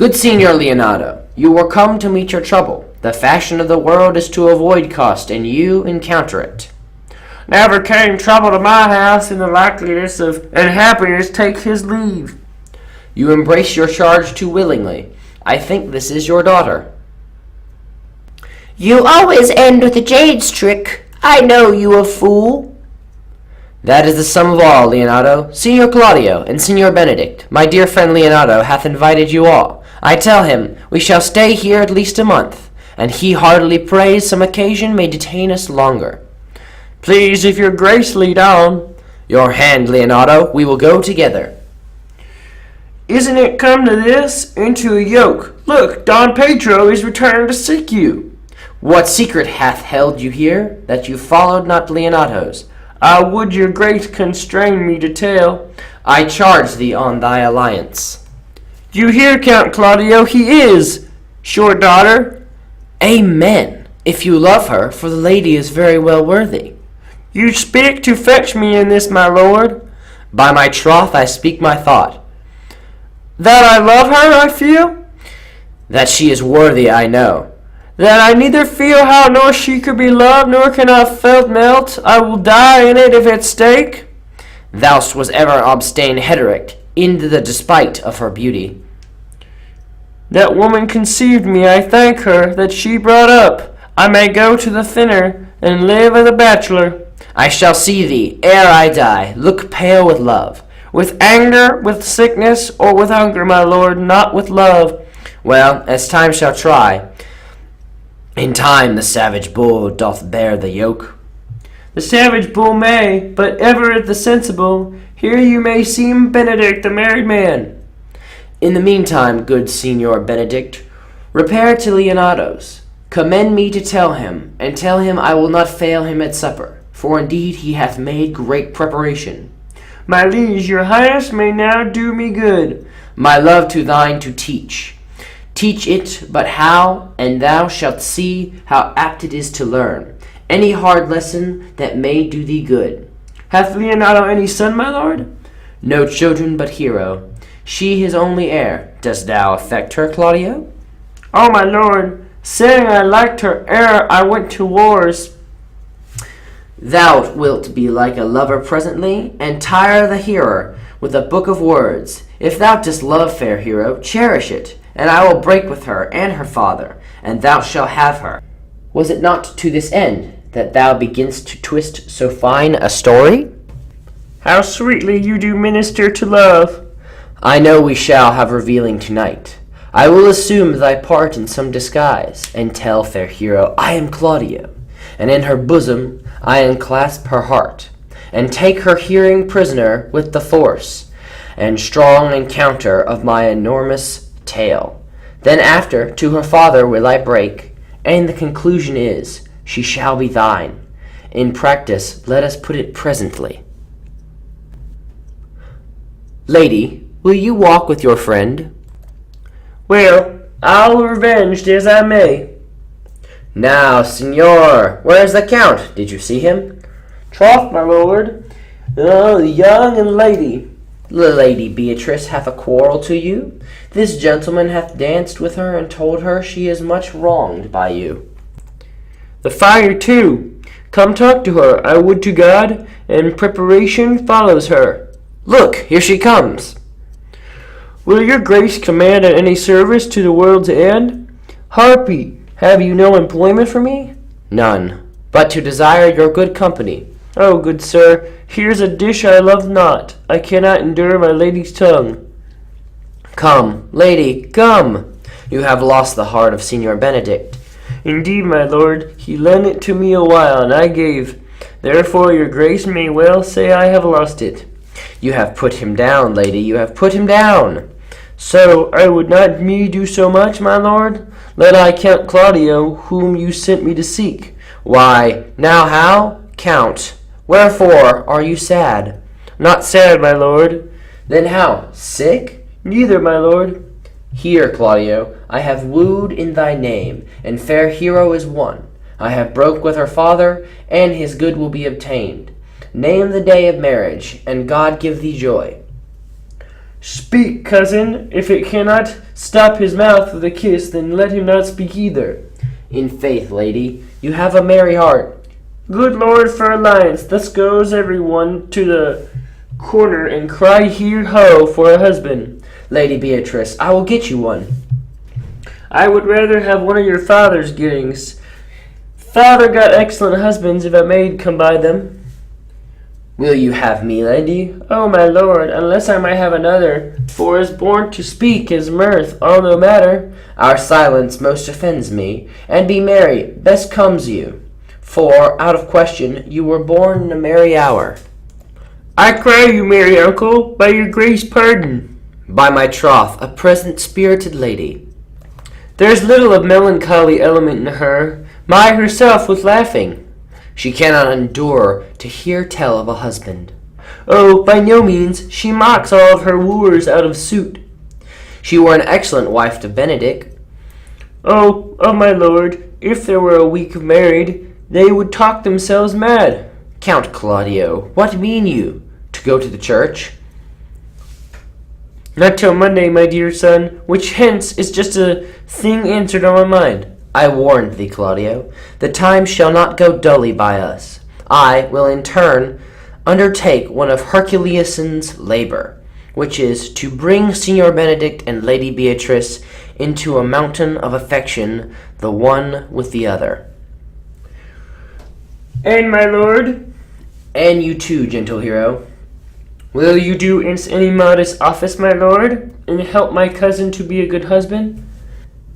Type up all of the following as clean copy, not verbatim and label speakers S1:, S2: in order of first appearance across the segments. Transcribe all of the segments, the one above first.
S1: Good Signor Leonardo, you were come to meet your trouble. The fashion of the world is to avoid cost, and you encounter it.
S2: Never came trouble to my house, in the likeliness of and happiness take his leave.
S1: You embrace your charge too willingly. I think this is your daughter.
S3: You always end with a jade's trick. I know you a fool.
S1: That is the sum of all, Leonardo. Signor Claudio and Signor Benedict, my dear friend Leonardo, hath invited you all. I tell him we shall stay here at least a month, and he heartily prays some occasion may detain us longer.
S2: Please, if your grace lead on.
S1: Your hand, Leonardo, we will go together.
S2: Isn't it come to this? Into a yoke. Look, Don Pedro is returned to seek you.
S1: What secret hath held you here, that you followed not Leonardo's?
S2: I would your grace constrain me to tell.
S1: I charge thee on thy alliance.
S2: You hear, Count Claudio, he is your daughter.
S1: Amen. If you love her, for the lady is very well worthy.
S2: You speak to fetch me in this, my lord.
S1: By my troth, I speak my thought.
S2: That I love her, I feel.
S1: That she is worthy, I know.
S2: That I neither feel how nor she could be loved, nor can I felt melt. I will die in it if at stake.
S1: Thou was ever abstain heteric, in the despite of her beauty.
S2: That woman conceived me, I thank her, that she brought up. I may go to the thinner, and live as a bachelor.
S1: I shall see thee, ere I die, look pale with love.
S2: With anger, with sickness, or with hunger, my lord, not with love.
S1: Well, as time shall try. In time the savage bull doth bear the yoke.
S2: The savage bull may, but ever the sensible. Here you may seem Benedict, the married man.
S1: In the meantime, good Signor Benedict, repair to Leonardo's. Commend me to tell him, and tell him I will not fail him at supper, for indeed he hath made great preparation.
S2: My liege, your highness may now do me good.
S1: My love to thine to teach. Teach it but how, and thou shalt see how apt it is to learn. Any hard lesson that may do thee good.
S2: Hath Leonardo any son, my lord?
S1: No children but Hero. She his only heir. Dost thou affect her, Claudio?
S2: Oh, my lord, saying I liked her ere I went to wars.
S1: Thou wilt be like a lover presently, and tire the hearer with a book of words. If thou dost love fair Hero, cherish it, and I will break with her and her father, and thou shalt have her. Was it not to this end that thou beginst to twist so fine a story?
S2: How sweetly you do minister to love.
S1: I know we shall have revealing tonight. I will assume thy part in some disguise, and tell fair Hero I am Claudio, and in her bosom I unclasp her heart, and take her hearing prisoner with the force and strong encounter of my enormous tale. Then after to her father will I break, and the conclusion is, she shall be thine. In practice, let us put it presently. Lady, will you walk with your friend?
S2: Well, I'll revenged as I may.
S1: Now, Signor, where's the Count? Did you see him?
S2: Troth, my lord, the young and lady.
S1: The Lady Beatrice hath a quarrel to you. This gentleman hath danced with her and told her she is much wronged by you.
S2: The fire, too. Come talk to her, I would to God, and preparation follows her.
S1: Look, here she comes.
S2: Will your grace command at any service to the world's end? Harpy, have you no employment for me?
S1: None, but to desire your good company.
S2: Oh, good sir, here's a dish I love not. I cannot endure my lady's tongue.
S1: Come, lady, come. You have lost the heart of Signor Benedict.
S2: Indeed, my lord, he lent it to me a while, and I gave. Therefore your grace may well say I have lost it.
S1: You have put him down, lady, you have put him down.
S2: So, I would not me do so much, my lord? Let I count Claudio, whom you sent me to seek.
S1: Why, now how? Count. Wherefore are you sad?
S2: Not sad, my lord.
S1: Then how? Sick?
S2: Neither, my lord.
S1: Here, Claudio, I have wooed in thy name, and fair Hero is won. I have broke with her father, and his good will be obtained. Name the day of marriage, and God give thee joy.
S2: Speak, cousin. If it cannot stop his mouth with a kiss, then let him not speak either.
S1: In faith, lady, you have a merry heart.
S2: Good Lord, for alliance, thus goes everyone to the corner and cry hear ho for a husband.
S1: Lady Beatrice, I will get you one.
S2: I would rather have one of your father's gettings. Father got excellent husbands if a maid come by them.
S1: Will you have me, lady?
S2: Oh, my lord, unless I might have another, for is born to speak is mirth, all no matter.
S1: Our silence most offends me, and be merry, best comes you. For, out of question, you were born in a merry hour.
S2: I cry you, merry uncle, by your grace pardon.
S1: By my troth, a present spirited lady.
S2: There's little of melancholy element in her. My herself was laughing.
S1: She cannot endure to hear tell of a husband.
S2: Oh, by no means. She mocks all of her wooers out of suit.
S1: She were an excellent wife to Benedict.
S2: Oh, my lord, if there were a week married, they would talk themselves mad.
S1: Count Claudio, what mean you? To go to the church?
S2: Not till Monday, my dear son, which hence is just a thing answered on my mind.
S1: I warned thee, Claudio, the time shall not go dully by us. I will in turn undertake one of Herculeson's labor, which is to bring Signor Benedict and Lady Beatrice into a mountain of affection, the one with the other.
S2: And my lord?
S1: And you too, gentle hero.
S2: Will you do any modest office, my lord, and help my cousin to be a good husband?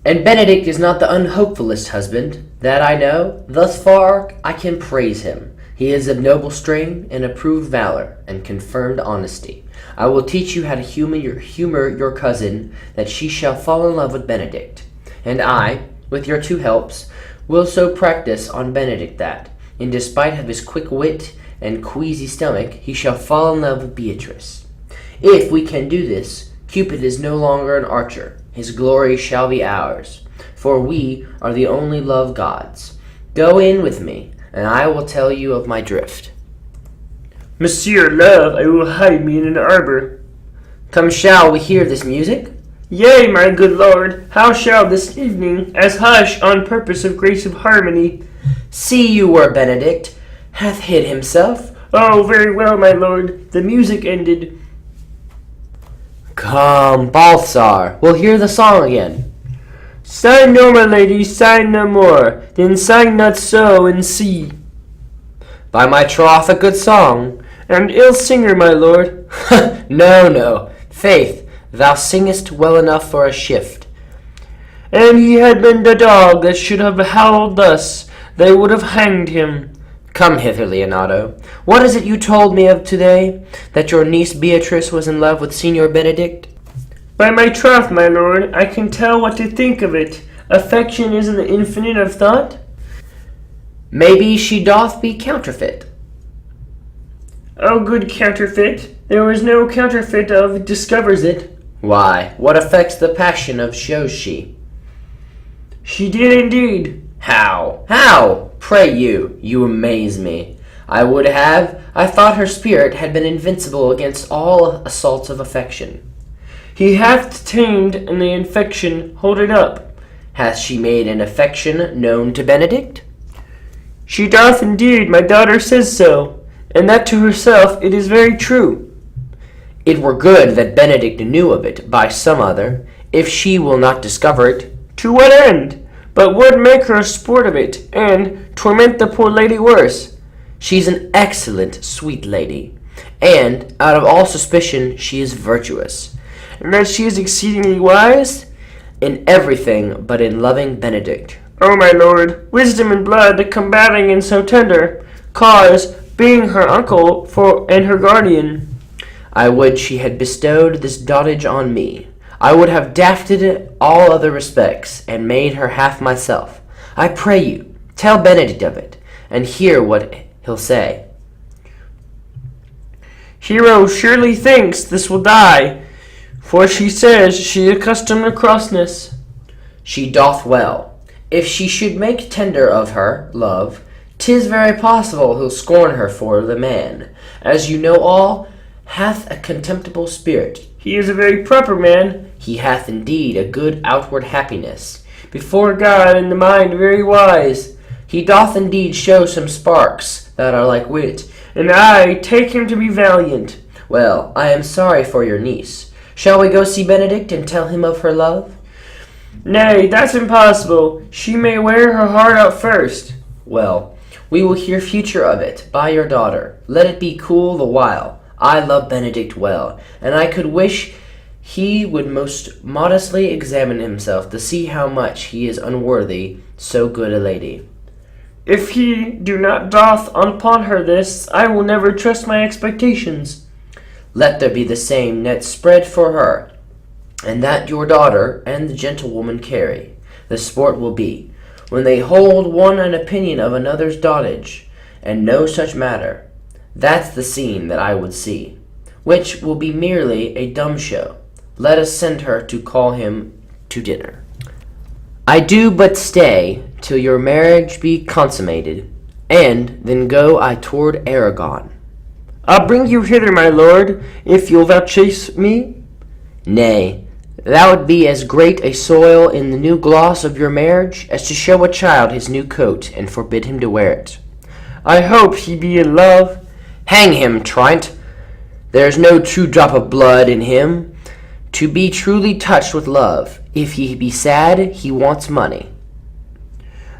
S1: And Benedict is not the unhopefullest husband, that I know. Thus far I can praise him. He is of noble strain, and approved valor, and confirmed honesty. I will teach you how to humor your cousin, that she shall fall in love with Benedict. And I, with your two helps, will so practice on Benedict that, in despite of his quick wit and queasy stomach, he shall fall in love with Beatrice. If we can do this, Cupid is no longer an archer. His glory shall be ours, for we are the only love gods. Go in with me, and I will tell you of my drift.
S2: Monsieur love, I will hide me in an arbor.
S1: Come, shall we hear this music?
S2: Yea, my good lord, how shall this evening, as hush on purpose of grace of harmony.
S1: See you where Benedict hath hid himself.
S2: Oh, very well, my lord, the music ended.
S1: Come, Balthazar, we'll hear the song again.
S2: Sigh no, my lady, sigh no more, then sigh not so, and see.
S1: By my troth, a good song.
S2: And ill singer, my lord.
S1: No, faith, thou singest well enough for a shift.
S2: And he had been the dog that should have howled thus, they would have hanged him.
S1: Come hither, Leonardo. What is it you told me of today? That your niece Beatrice was in love with Signor Benedict?
S2: By my troth, my lord, I can tell what to think of it. Affection is an infinite of thought.
S1: Maybe she doth be counterfeit.
S2: Oh, good counterfeit. There was no counterfeit of discovers it.
S1: Why, what affects the passion of shows she?
S2: She did indeed.
S1: How? Pray you amaze me. I thought her spirit had been invincible against all assaults of affection.
S2: He hath tamed in the infection, hold it up.
S1: Hath she made an affection known to Benedict?
S2: She doth indeed, my daughter says so, and that to herself it is very true.
S1: It were good that Benedict knew of it by some other, if she will not discover it.
S2: To what end? But would make her a sport of it, and torment the poor lady worse.
S1: She's an excellent, sweet lady, and, out of all suspicion, she is virtuous.
S2: And that she is exceedingly wise?
S1: In everything but in loving Benedict.
S2: Oh, my lord, wisdom and blood combating and so tender, cause, being her uncle and her guardian.
S1: I would she had bestowed this dotage on me. I would have dafted it all other respects, and made her half myself. I pray you, tell Benedict of it, and hear what he'll say.
S2: Hero surely thinks this will die, for she says she accustomed to crossness.
S1: She doth well. If she should make tender of her love, 'tis very possible he'll scorn her for the man, as you know all, hath a contemptible spirit.
S2: He is a very proper man.
S1: He hath indeed a good outward happiness.
S2: Before God and the mind very wise.
S1: He doth indeed show some sparks that are like wit.
S2: And I take him to be valiant.
S1: Well, I am sorry for your niece. Shall we go see Benedict and tell him of her love?
S2: Nay, that's impossible. She may wear her heart out first.
S1: Well, we will hear future of it by your daughter. Let it be cool the while. I love Benedict well, and I could wish he would most modestly examine himself to see how much he is unworthy so good a lady.
S2: If he do not doth upon her this, I will never trust my expectations.
S1: Let there be the same net spread for her, and that your daughter and the gentlewoman carry. The sport will be, when they hold one an opinion of another's dotage, and no such matter. That's the scene that I would see, which will be merely a dumb show. Let us send her to call him to dinner. I do but stay till your marriage be consummated, and then go I toward Aragon.
S2: I'll bring you hither, my lord, if you'll vouchsafe me.
S1: Nay, that would be as great a soil in the new gloss of your marriage as to show a child his new coat and forbid him to wear it.
S2: I hope he be in love.
S1: Hang him, Trent. There's no true drop of blood in him to be truly touched with love. If he be sad, he wants money.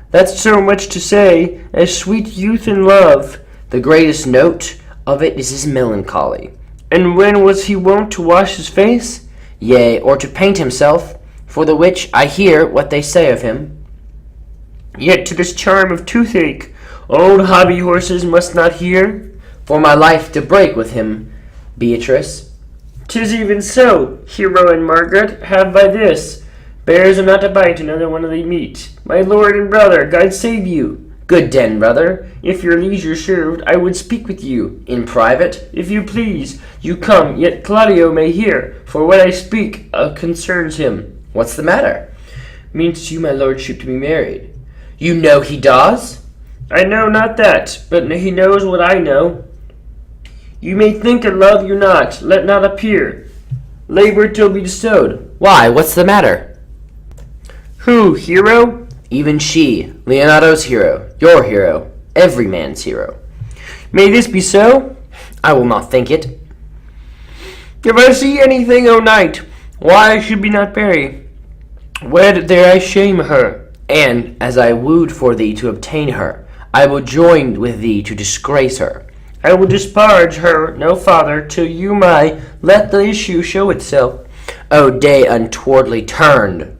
S2: That's so much to say, as sweet youth in love.
S1: The greatest note of it is his melancholy.
S2: And when was he wont to wash his face?
S1: Yea, or to paint himself, for the which I hear what they say of him.
S2: Yet to this charm of toothache, old hobby horses must not hear.
S1: For my life to break with him, Beatrice.
S2: 'Tis even so, Hero and Margaret, have by this. Bears are not to bite another one they meet. My lord and brother, God save you.
S1: Good den, brother.
S2: If your leisure served, I would speak with you.
S1: In private?
S2: If you please, you come, yet Claudio may hear, for what I speak concerns him.
S1: What's the matter?
S2: Means you, my lordship, to be married.
S1: You know he does?
S2: I know not that, but he knows what I know. You may think a love you not, let not appear. Labor till be bestowed.
S1: Why, what's the matter?
S2: Who, Hero?
S1: Even she, Leonardo's hero, your hero, every man's hero.
S2: May this be so?
S1: I will not think it.
S2: If I see anything, O knight, why should be not bury? Wed there I shame her.
S1: And, as I wooed for thee to obtain her, I will join with thee to disgrace her.
S2: I will disparage her, no father, till you my let the issue show itself.
S1: O day untowardly turned!